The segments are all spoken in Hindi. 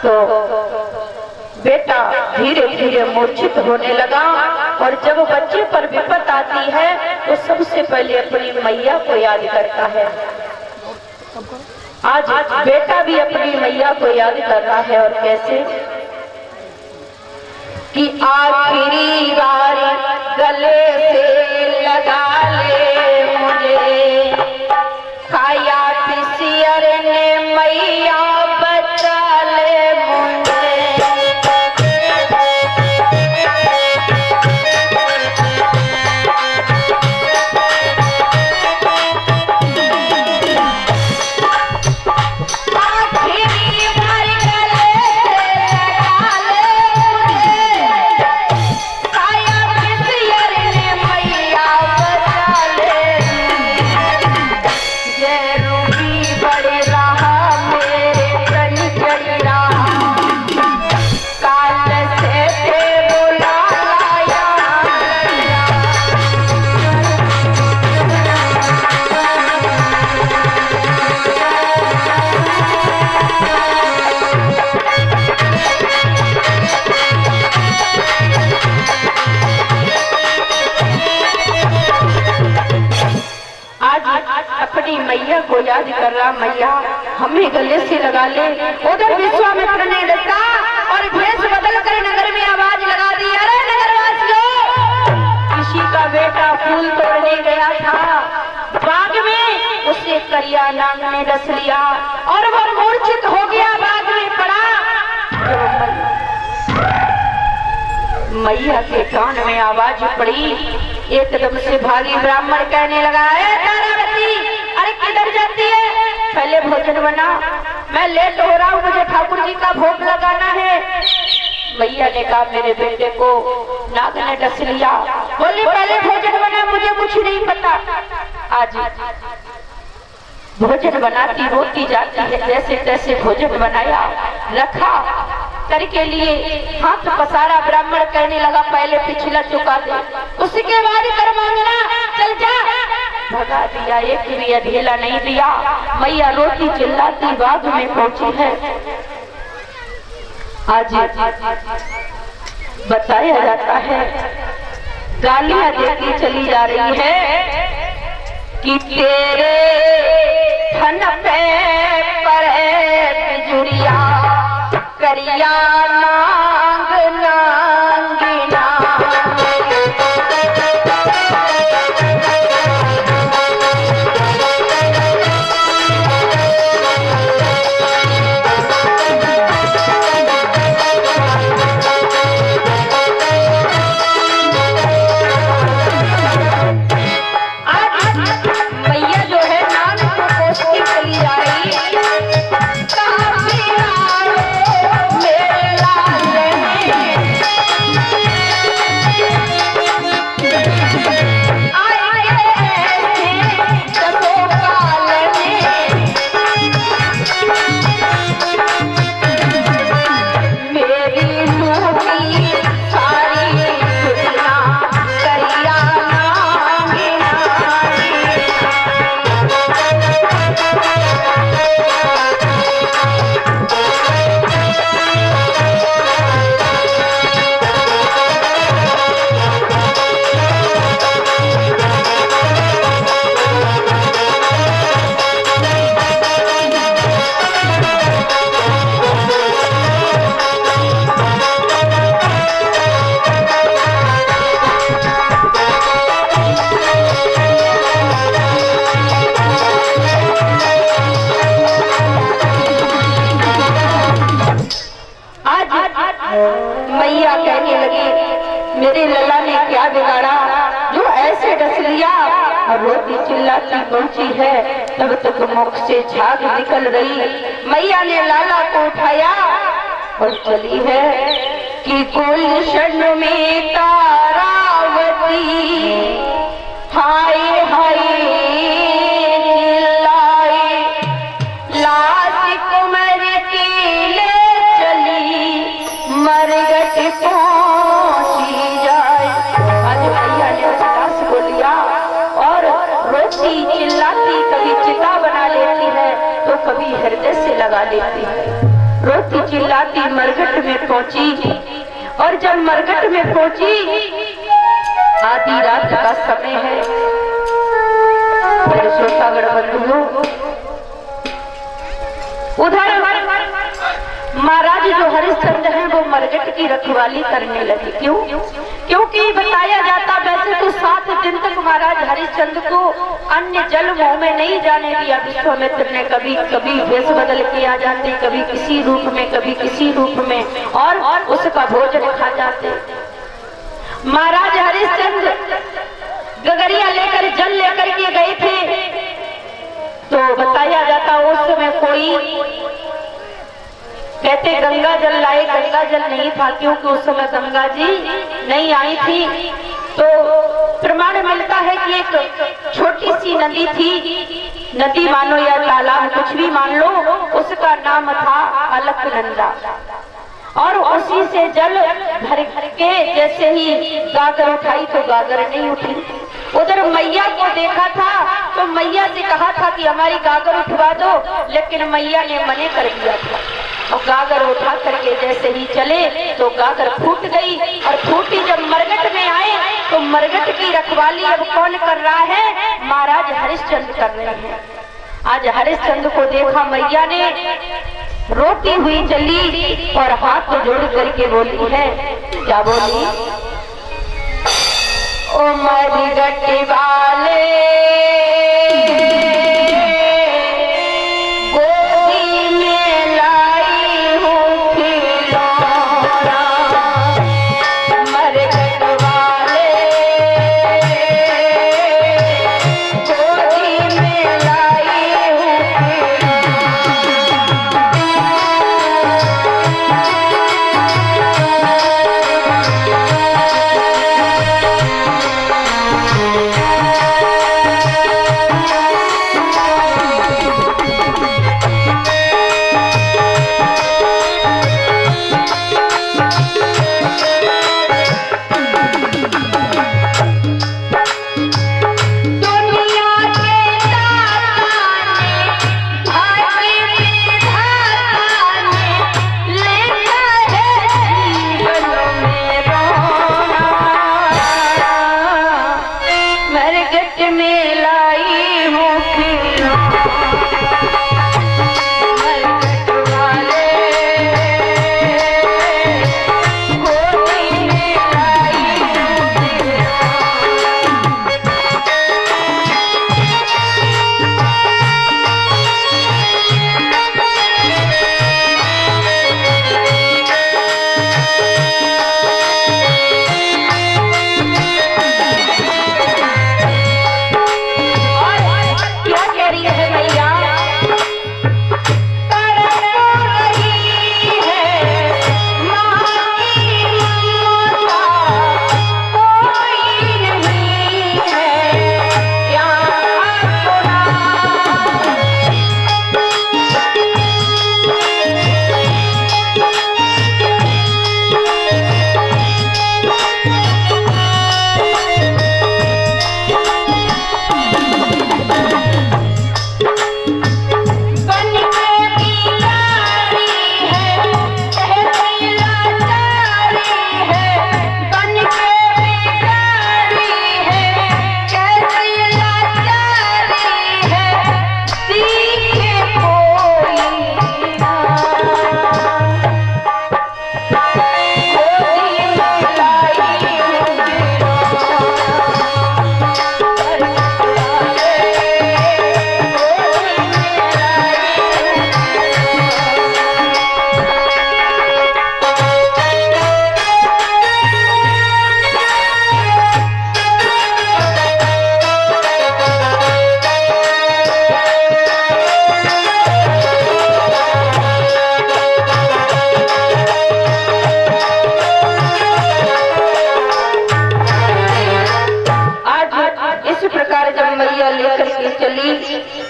तो बेटा धीरे धीरे मूर्छित होने लगा। और जब बच्चे पर विपत आती है तो सबसे पहले अपनी मैया को याद करता है। आज बेटा भी अपनी मैया को याद कर रहा है। और कैसे कि आखिरी बार गले से लगा ले मुझे, खाया पिसियर ने मैया बचा ले मुझे। अपनी मैया को याद कर रहा, मैया हमें गले से लगा ले। उधर विश्वामित्र ने डरा और भेष बदल कर नगर में आवाज लगा दी, अरे नगरवासियों, किसी का बेटा फूल तोड़ने गया था, बाग में उसे करिया नाग ने डस लिया और वो मूर्छित हो गया, बाग में पड़ा। मैया के कान में आवाज पड़ी, एकदम से भागी ब्राह्मण कहने लगा, अरे किधर जाती है, पहले भोजन बना, मैं लेट हो रहा हूँ, मुझे ठाकुर जी का भोग लगाना है। मैया ने कहा मेरे बेटे को नाग ने डस लिया। बोली पहले भोजन बना, मुझे कुछ नहीं पता। आज भोजन बनाती रोती जाती है, जैसे तैसे भोजन बनाया रखा करके लिए हाथ पसारा। ब्राह्मण कहने लगा पहले पिछला चुका दे, उसके बाद कर मांगना, चल जा। भगा दिया, एक भी अधेला नहीं दिया। मैया रोती चिल्लाती बाग में पहुंची है। आज बताया जाता है, गालियां देती चली जा रही है कि तेरे धन पे पर बिजुरिया करिया नांग नांगिना। मैया जो है नाग को कोसती चली जा रही है। मैया कहने लगी मेरे लल्ला ने क्या बिगाड़ा जो ऐसे डस लिया। और रोती चिल्लाती पहुंची है, तब तक मुख से झाग निकल रही। मैया ने लाला को उठाया और चली है कि गुलशन में तारावती हाय हाय चिल्लाई, लाश कुमर की ले चली मरगट पहुंची जाए। आज मैया ने लाश को लिया और रोती चिल्लाती, कभी चिता बना लेती है तो कभी हृदय से लगा लेती है। रोती चिल्लाती मरघट में पहुंची। और जब मरघट में पहुंची, आधी रात का समय है। मेरे श्रोतागण बंधुओं, उधर महाराज जो हरिश्चंद्र हैं वो मरघट की रखवाली करने लगे। क्यों? क्योंकि बताया जाता वैसे तो 7 दिन तक महाराज हरिश्चंद्र को अन्य जल मुंह में नहीं जाने दिया। विश्वामित्र ने कभी कभी वेश बदल के आ जाते, कभी किसी रूप में, कभी किसी रूप में, और उसका भोजन खा जाते। महाराज हरिश्चंद्र गगरिया लेकर जल लेकर के गए थे, तो बताया जाता उस समय कोई कहते गंगा जल लाए, गंगा जल नहीं था, क्योंकि उस समय गंगा जी नहीं आई थी। तो प्रमाण मिलता है कि एक छोटी सी नदी थी, नदी मानो या तालाब कुछ भी मान लो, उसका नाम था अलकनंदा। और उसी से जल भर के जैसे ही गागर उठाई तो गागर नहीं उठी। उधर मैया को देखा था तो मैया से कहा था कि हमारी गागर उठवा दो, लेकिन मैया ने मने कर दिया था। और गागर उठा करके जैसे ही चले तो गागर फूट गई, और फूटी जब मरघट में आए तो मरघट की रखवाली अब कौन कर रहा है? महाराज हरिश्चंद्र कर रहे हैं। आज हरिश्चंद्र को देखा मैया ने, रोती हुई चली और हाथ जोड़ करके बोली है। क्या बोली? ओ मरघट वाले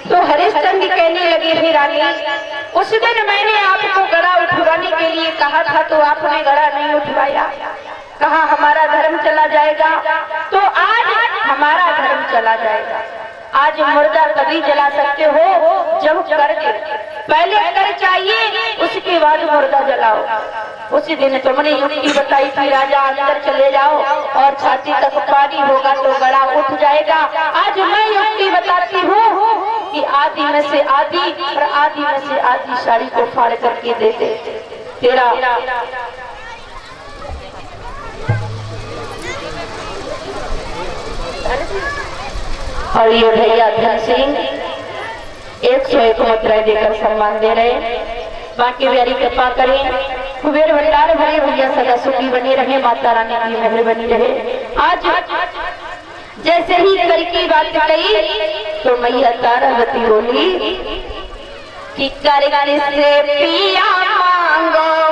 तो हरिश्चंद्र कहने लगे, हे रानी, उस दिन मैंने आपको गड़ा उठवाने के लिए कहा था तो आपने गड़ा नहीं उठवाया, कहा हमारा धर्म चला जाएगा। तो आज हमारा धर्म चला जाएगा। आज मुर्दा तभी जला सकते हो जब कर दे, पहले कर चाहिए, उसके बाद उसी दिन तुमने युक्ति बताई थी राजा अंदर चले जाओ और छाती तक पानी होगा तो गला उठ जाएगा। आज मैं युक्ति बताती हूँ कि आदि में से आदि और आदि में से आदि साड़ी को फाड़ करके दे दे तेरा और ये भैया धन सिंह 101 मुद्राएं देकर सम्मान दे रहे। बाकी प्यारी कृपा करें, कुबेर भंडार भरे भैया सदा सुखी बने रहे, माता रानी की मेहर बनी रहे। आज जैसे ही कर की बात कही तो मैया तारावती बोली कि कर से पिया मांगो